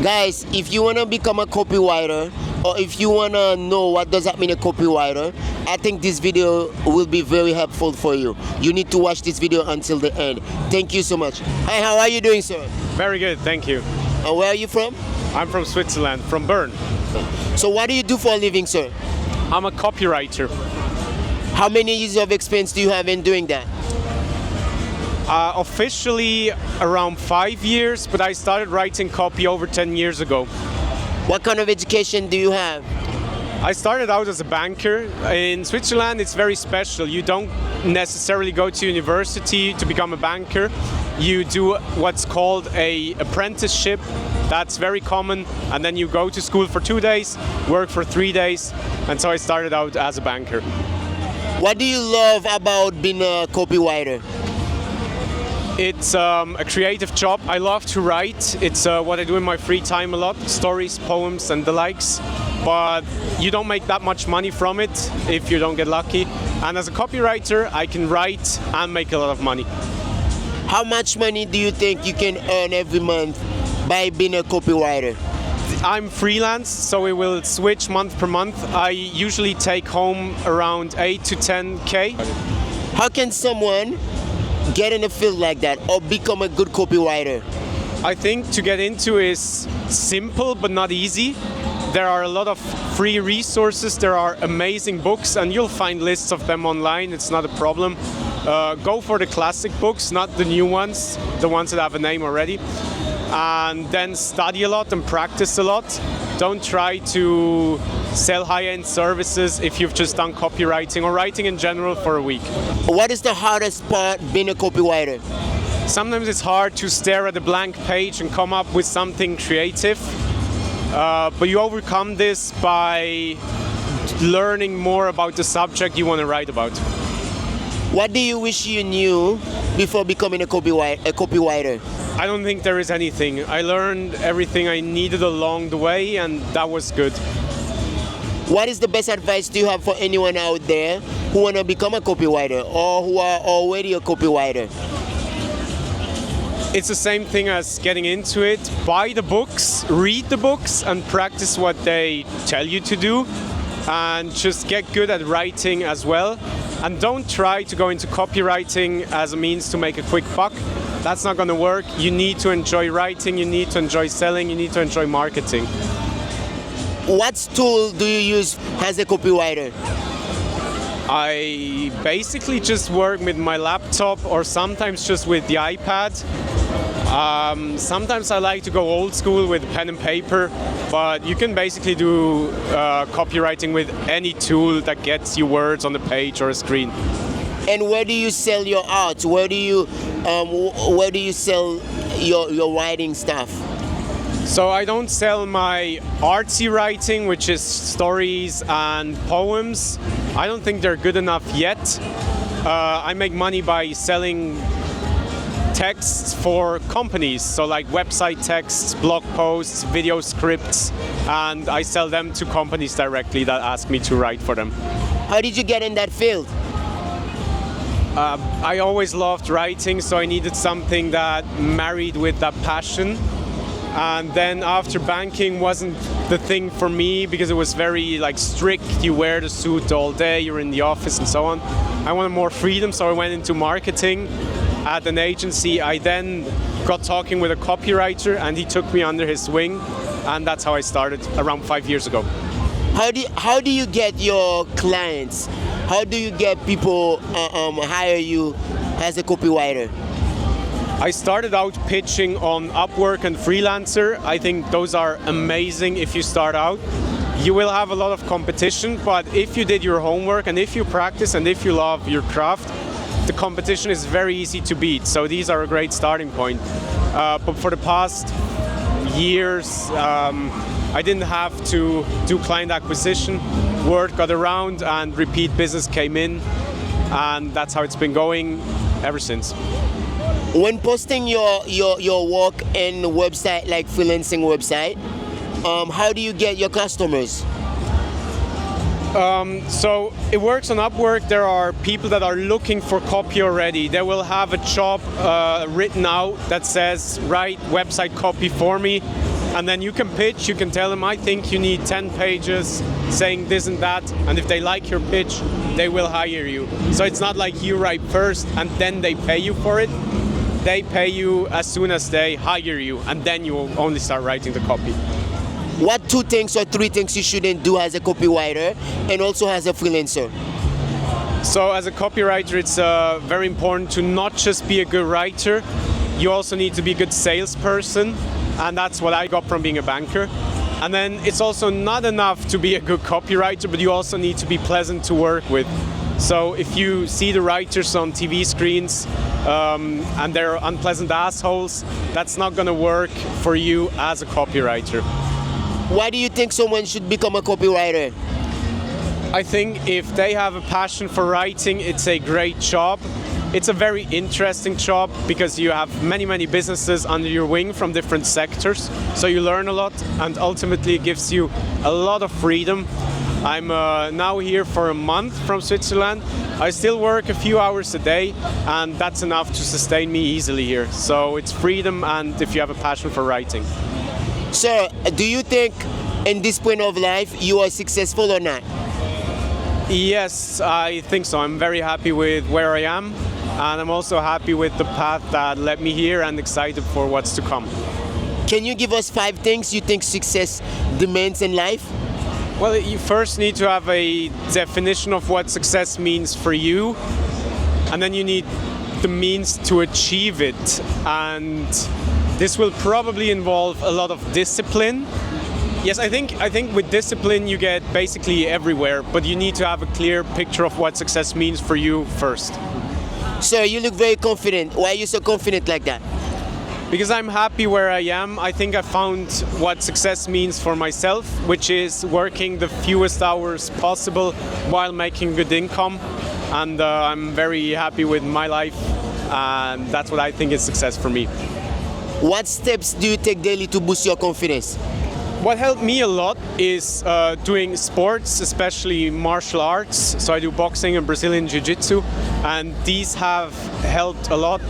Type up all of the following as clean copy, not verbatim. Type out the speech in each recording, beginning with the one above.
Guys, if you want to become a copywriter, or if you want to know what does that mean a copywriter, I think this video will be very helpful for you. You need to watch this video until the end. Thank you so much. Hi, how are you doing, sir? Very good, thank you. And where are you from? I'm from Switzerland, from Bern. So what do you do for a living, sir? I'm a copywriter. How many years of experience do you have in doing that? Officially around 5 years, but I started writing copy over 10 years ago. What kind of education do you have? I started out as a banker. In Switzerland it's very special. You don't necessarily go to university to become a banker. You do what's called an apprenticeship. That's very common, and then you go to school for 2 days, work for 3 days, and so I started out as a banker. What do you love about being a copywriter? It's a creative job. I love to write. It's what I do in my free time a lot, stories, poems and the likes. But you don't make that much money from it if you don't get lucky. And as a copywriter, I can write and make a lot of money. How much money do you think you can earn every month by being a copywriter? I'm freelance, so it will switch month per month. I usually take home around 8 to 10K. How can someone get in a field like that or become a good copywriter? I think to get into is simple but not easy. There are a lot of free resources, there are amazing books, and you'll find lists of them online, it's not a problem. Go for the classic books, not the new ones, the ones that have a name already. And then study a lot and practice a lot. Don't try to sell high-end services if you've just done copywriting or writing in general for a week. What is the hardest part being a copywriter? Sometimes it's hard to stare at a blank page and come up with something creative, but you overcome this by learning more about the subject you want to write about. What do you wish you knew before becoming a copywriter? I don't think there is anything. I learned everything I needed along the way, and that was good. What is the best advice do you have for anyone out there who want to become a copywriter or who are already a copywriter? It's the same thing as getting into it. Buy the books, read the books, and practice what they tell you to do. And just get good at writing as well. And don't try to go into copywriting as a means to make a quick buck. That's not going to work. You need to enjoy writing, you need to enjoy selling, you need to enjoy marketing. What tool do you use as a copywriter? I basically just work with my laptop or sometimes just with the iPad. Sometimes I like to go old school with pen and paper, but you can basically do copywriting with any tool that gets you words on the page or a screen. And where do you sell your art? Where do you sell your writing stuff? So I don't sell my artsy writing, which is stories and poems. I don't think they're good enough yet. I make money by selling texts for companies, so like website texts, blog posts, video scripts, and I sell them to companies directly that ask me to write for them. How did you get in that field? I always loved writing, so I needed something that married with that passion. And then after banking wasn't the thing for me because it was very strict. You wear the suit all day, you're in the office and so on. I wanted more freedom, so I went into marketing at an agency. I then got talking with a copywriter and he took me under his wing, and that's how I started around 5 years ago. How do you get your clients? How do you get people hire you as a copywriter? I started out pitching on Upwork and Freelancer. I think those are amazing if you start out. You will have a lot of competition, but if you did your homework and if you practice and if you love your craft, the competition is very easy to beat. So these are a great starting point. But for the past years, I didn't have to do client acquisition. Word got around and repeat business came in, and that's how it's been going ever since. When posting your work in a website like freelancing website, how do you get your customers? So it works on Upwork. There are people that are looking for copy already. They will have a job written out that says write website copy for me, And then you can pitch, you can tell them, I think you need 10 pages saying this and that. And if they like your pitch, they will hire you. So it's not like you write first and then they pay you for it. They pay you as soon as they hire you, and then you will only start writing the copy. What 2 things or 3 things you shouldn't do as a copywriter and also as a freelancer? So as a copywriter, it's very important to not just be a good writer, you also need to be a good salesperson, and that's what I got from being a banker. And then it's also not enough to be a good copywriter, but you also need to be pleasant to work with. So if you see the writers on TV screens and they're unpleasant assholes, that's not going to work for you as a copywriter. Why do you think someone should become a copywriter? I think if they have a passion for writing, it's a great job. It's a very interesting job because you have many businesses under your wing from different sectors. So you learn a lot, and ultimately it gives you a lot of freedom. I'm now here for a month from Switzerland. I still work a few hours a day, and that's enough to sustain me easily here. So it's freedom, and if you have a passion for writing. Sir, do you think in this point of life you are successful or not? Yes, I think so. I'm very happy with where I am, and I'm also happy with the path that led me here and excited for what's to come. Can you give us 5 things you think success demands in life? Well, you first need to have a definition of what success means for you, and then you need the means to achieve it. And this will probably involve a lot of discipline. Yes, I think with discipline you get basically everywhere, but you need to have a clear picture of what success means for you first. Sir, you look very confident. Why are you so confident like that? Because I'm happy where I am. I think I found what success means for myself, which is working the fewest hours possible while making good income. And I'm very happy with my life, and that's what I think is success for me. What steps do you take daily to boost your confidence? What helped me a lot is doing sports, especially martial arts. So I do boxing and Brazilian Jiu-Jitsu, and these have helped a lot,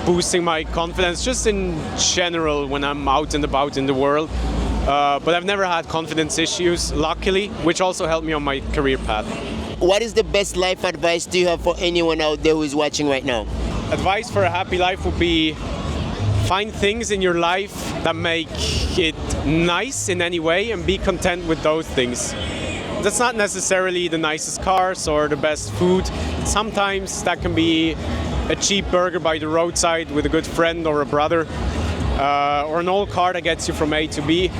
boosting my confidence just in general when I'm out and about in the world. But I've never had confidence issues, luckily, which also helped me on my career path. What is the best life advice do you have for anyone out there who is watching right now? Advice for a happy life would be find things in your life that make it nice in any way and be content with those things. That's not necessarily the nicest cars or the best food. Sometimes that can be a cheap burger by the roadside with a good friend or a brother, or an old car that gets you from A to B.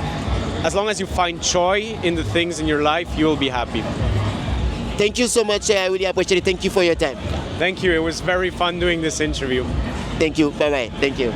As long as you find joy in the things in your life, you will be happy. Thank you so much. I really appreciate it. Thank you for your time. Thank you. It was very fun doing this interview. Thank you. Bye-bye. Thank you.